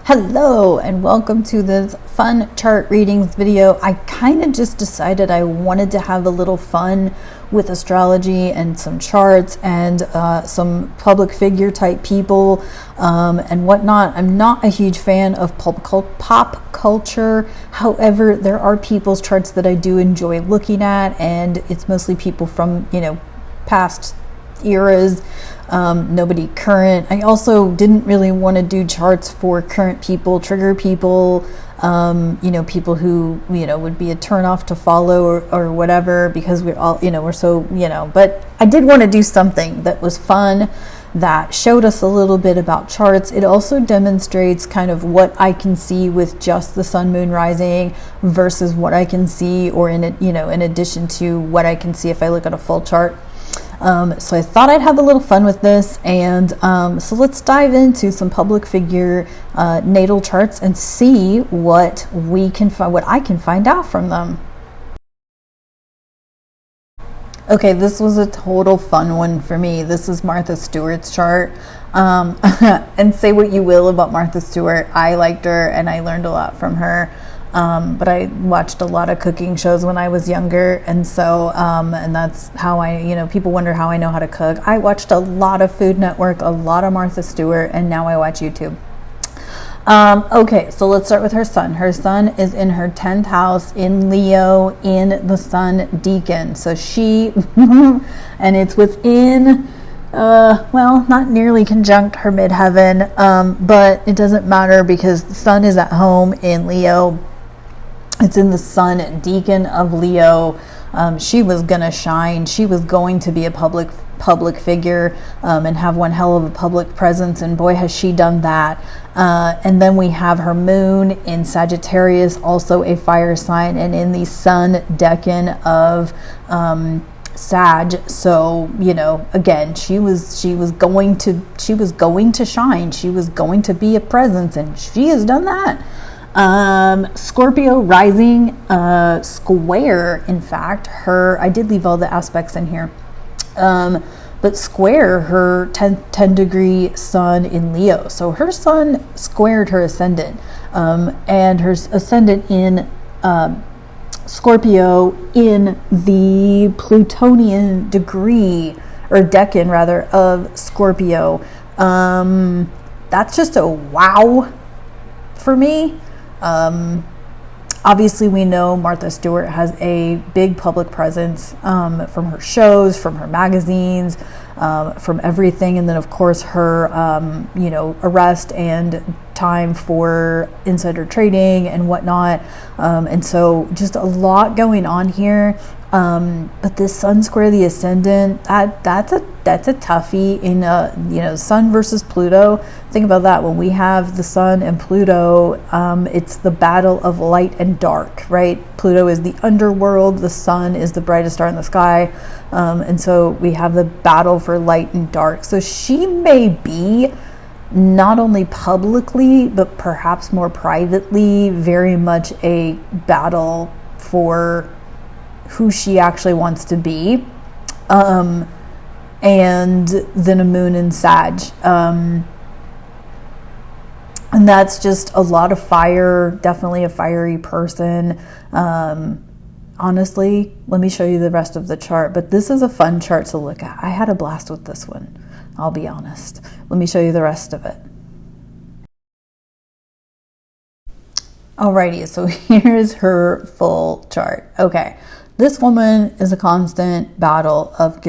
Hello and welcome to this fun chart readings video. I kind of just decided I wanted to have a little fun with astrology and some charts and some public figure type people and whatnot. I'm not a huge fan of pop culture. However, there are people's charts that I do enjoy looking at, and it's mostly people from, past eras. Nobody current. I also didn't really want to do charts for current people, trigger people, people who, would be a turn off to follow or whatever, because we're all, we're so, but I did want to do something that was fun, that showed us a little bit about charts. It also demonstrates kind of what I can see with just the sun, moon, rising versus what I can see, or in addition to what I can see if I look at a full chart. So I thought I'd have a little fun with this, and so let's dive into some public figure natal charts and see what I can find out from them. Okay, this was a total fun one for me. This is Martha Stewart's chart. And say what you will about Martha Stewart. I liked her and I learned a lot from her. But I watched a lot of cooking shows when I was younger, and so and that's how people wonder how I know how to cook. I watched a lot of Food Network, a lot of Martha Stewart, and now I watch YouTube. Okay, so let's start with her sun. Her sun is in her 10th house in Leo in the Sun Deacon. So she, and it's within, not nearly conjunct her midheaven, but it doesn't matter because the sun is at home in Leo. It's in the Sun Deacon of Leo. She was going to shine. She was going to be a public figure and have one hell of a public presence, and boy has she done that. And then we have her moon in Sagittarius, also a fire sign, and in the Sun Decan of Sag. So again, she was going to shine. She was going to be a presence, and she has done that. Scorpio rising, square, in fact, I did leave all the aspects in here, but square her 10 degree sun in Leo. So her sun squared her ascendant, and her ascendant in, Scorpio in the Plutonian degree, or decan rather, of Scorpio. That's just a wow for me. Obviously we know Martha Stewart has a big public presence, from her shows, from her magazines, from everything. And then of course her, arrest and time for insider trading and whatnot. And so just a lot going on here. But this sun square the ascendant, that's a toughie in sun versus Pluto. Think about that. When we have the sun and Pluto, it's the battle of light and dark, right? Pluto is the underworld, the sun is the brightest star in the sky, and so we have the battle for light and dark. So she may be, not only publicly but perhaps more privately, very much a battle for who she actually wants to be. And then a moon in Sag. And that's just a lot of fire, definitely a fiery person. Honestly, let me show you the rest of the chart, but this is a fun chart to look at. I had a blast with this one, I'll be honest. Let me show you the rest of it. Alrighty, so here's her full chart. Okay. This woman is a constant battle of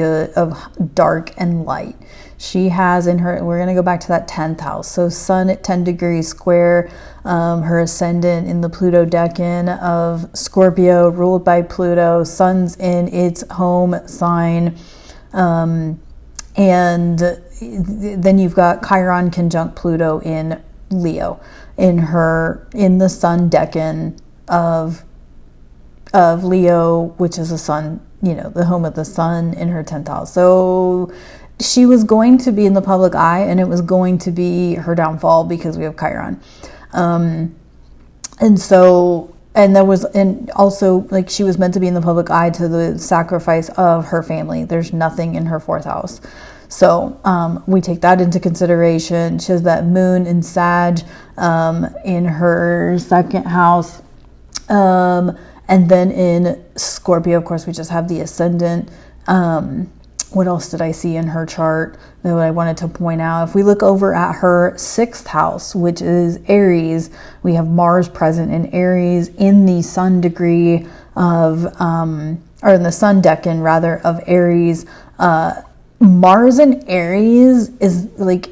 dark and light. She has in her, we're going to go back to that 10th house. So sun at 10 degrees square, her ascendant in the Pluto decan of Scorpio, ruled by Pluto. Sun's in its home sign. And then you've got Chiron conjunct Pluto in Leo, in the sun decan of Leo, which is a sun, the home of the sun, in her 10th house. So she was going to be in the public eye, and it was going to be her downfall because we have Chiron. And also like she was meant to be in the public eye to the sacrifice of her family. There's nothing in her 4th house. So we take that into consideration. She has that moon in Sag in her second house. And then in Scorpio, of course, we just have the ascendant. What else did I see in her chart that I wanted to point out? If we look over at her sixth house, which is Aries, we have Mars present in Aries in the sun degree of, or in the sun decan rather, of Aries. Mars in Aries is like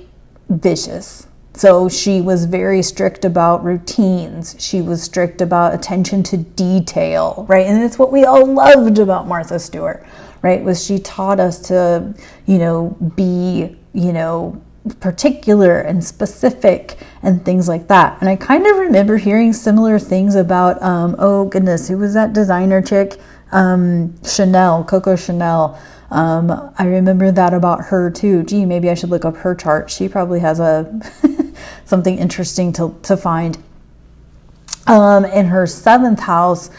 vicious. So she was very strict about routines. She was strict about attention to detail, right? And it's what we all loved about Martha Stewart, right? Was she taught us to, be, particular and specific and things like that. And I kind of remember hearing similar things about, oh goodness, who was that designer chick? Chanel, Coco Chanel. I remember that about her too. Gee, maybe I should look up her chart. She probably has something interesting to find. In her seventh house,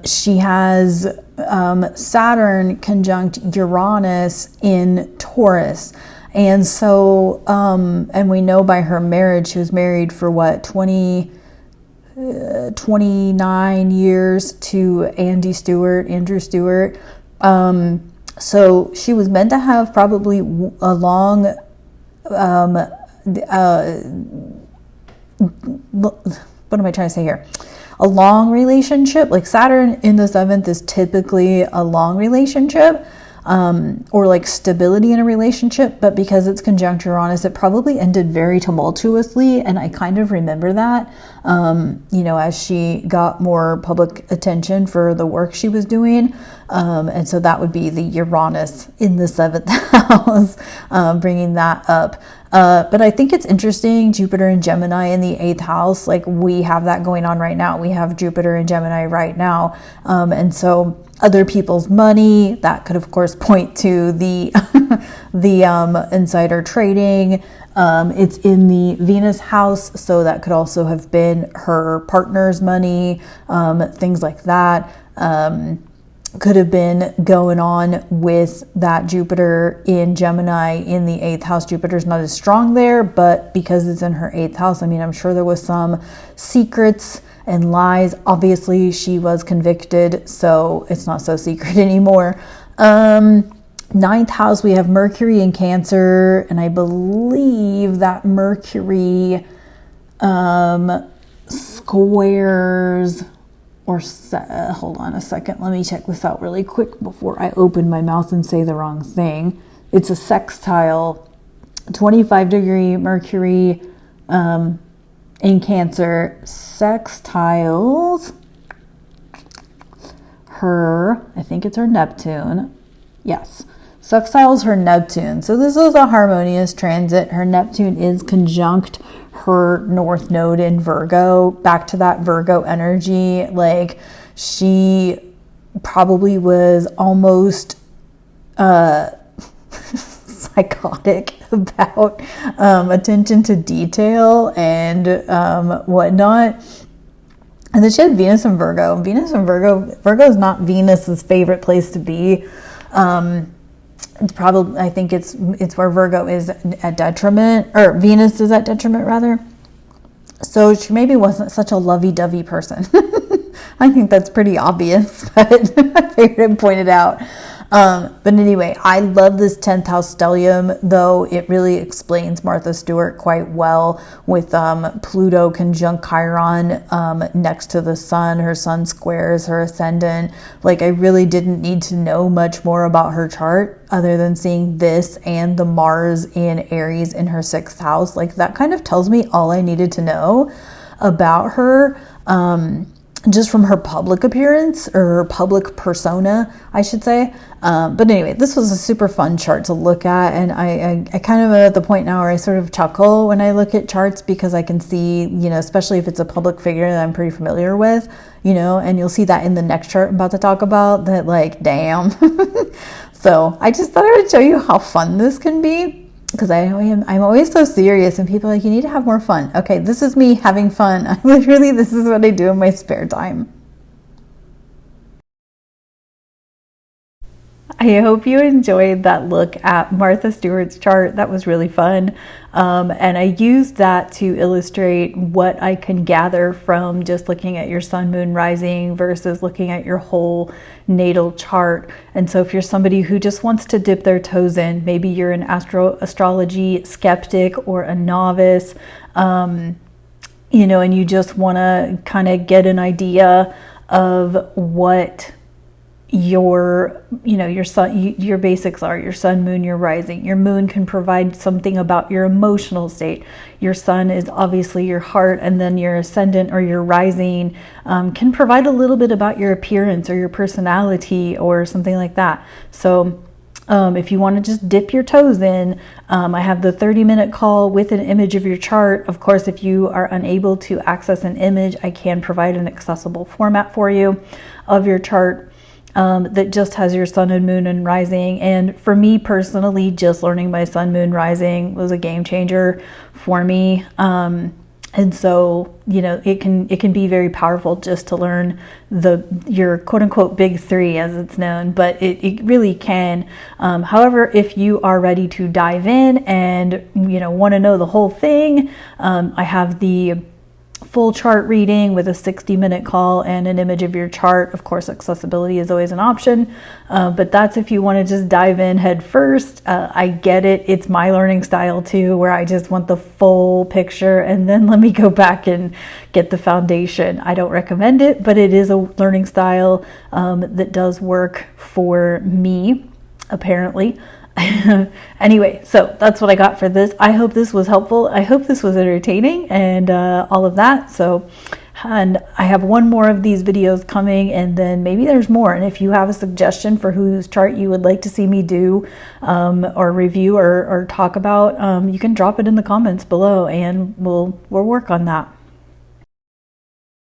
she has Saturn conjunct Uranus in Taurus. And so, and we know by her marriage, she was married for 29 years to Andrew Stewart. So she was meant to have probably a long, what am I trying to say here? A long relationship. Like Saturn in the seventh is typically a long relationship, or like stability in a relationship, but because it's conjunct Uranus, it probably ended very tumultuously. And I kind of remember that, as she got more public attention for the work she was doing. And so that would be the Uranus in the seventh house, bringing that up. But I think it's interesting, Jupiter and Gemini in the eighth house, like we have that going on right now. We have Jupiter and Gemini right now. And so other people's money, that could of course point to the insider trading. It's in the Venus house, so that could also have been her partner's money, things like that. Could have been going on with that Jupiter in Gemini in the eighth house. Jupiter's not as strong there, but because it's in her eighth house, I mean, I'm sure there was some secrets and lies. Obviously, she was convicted, so it's not so secret anymore. Ninth house, we have Mercury in Cancer, and I believe that Mercury squares, or hold on a second, let me check this out really quick before I open my mouth and say the wrong thing. It's a sextile, 25 degree Mercury in Cancer, sextiles her, I think it's her Neptune. Yes, sextiles her Neptune. So this is a harmonious transit. Her Neptune is conjunct her North Node in Virgo. Back to that Virgo energy. Like she probably was almost psychotic about attention to detail and whatnot. And then she had Venus in Virgo. Virgo is not Venus's favorite place to be. It's probably, I think it's where Virgo is at detriment, or Venus is at detriment rather. So she maybe wasn't such a lovey-dovey person. I think that's pretty obvious, but I figured I'd point it out. But anyway, I love this 10th house stellium, though it really explains Martha Stewart quite well with Pluto conjunct Chiron next to the sun. Her sun squares her ascendant. Like I really didn't need to know much more about her chart other than seeing this and the Mars in Aries in her 6th house. Like that kind of tells me all I needed to know about her. Just from her public appearance, or her public persona, I should say. But anyway, this was a super fun chart to look at, and I kind of am at the point now where I sort of chuckle when I look at charts, because I can see, especially if it's a public figure that I'm pretty familiar with, and you'll see that in the next chart I'm about to talk about, that like, damn. So I just thought I would show you how fun this can be. Because I'm always so serious, and people are like, you need to have more fun. Okay, this is me having fun. This is what I do in my spare time. I hope you enjoyed that look at Martha Stewart's chart. That was really fun. And I used that to illustrate what I can gather from just looking at your sun, moon, rising versus looking at your whole natal chart. And so if you're somebody who just wants to dip their toes in, maybe you're an astrology skeptic or a novice, you know, and you just want to kind of get an idea of what your, you know, your sun, your basics are, your sun, moon, your rising. Your moon can provide something about your emotional state. Your sun is obviously your heart, and then your ascendant or your rising can provide a little bit about your appearance or your personality or something like that. So if you want to just dip your toes in, I have the 30-minute call with an image of your chart. Of course, if you are unable to access an image, I can provide an accessible format for you of your chart that just has your sun and moon and rising. And for me personally, just learning my sun, moon, rising was a game changer for me. And so, you know, it can be very powerful just to learn your quote unquote big three, as it's known, but it really can. However, if you are ready to dive in and, you know, want to know the whole thing, I have the full chart reading with a 60-minute call and an image of your chart. Of course, accessibility is always an option, but that's if you want to just dive in head first. I get it. It's my learning style too, where I just want the full picture and then let me go back and get the foundation. I don't recommend it, but it is a learning style that does work for me, apparently. Anyway, so that's what I got for this. I hope this was helpful. I hope this was entertaining and all of that. So, and I have one more of these videos coming, and then maybe there's more. And if you have a suggestion for whose chart you would like to see me do or review or talk about, you can drop it in the comments below, and we'll work on that.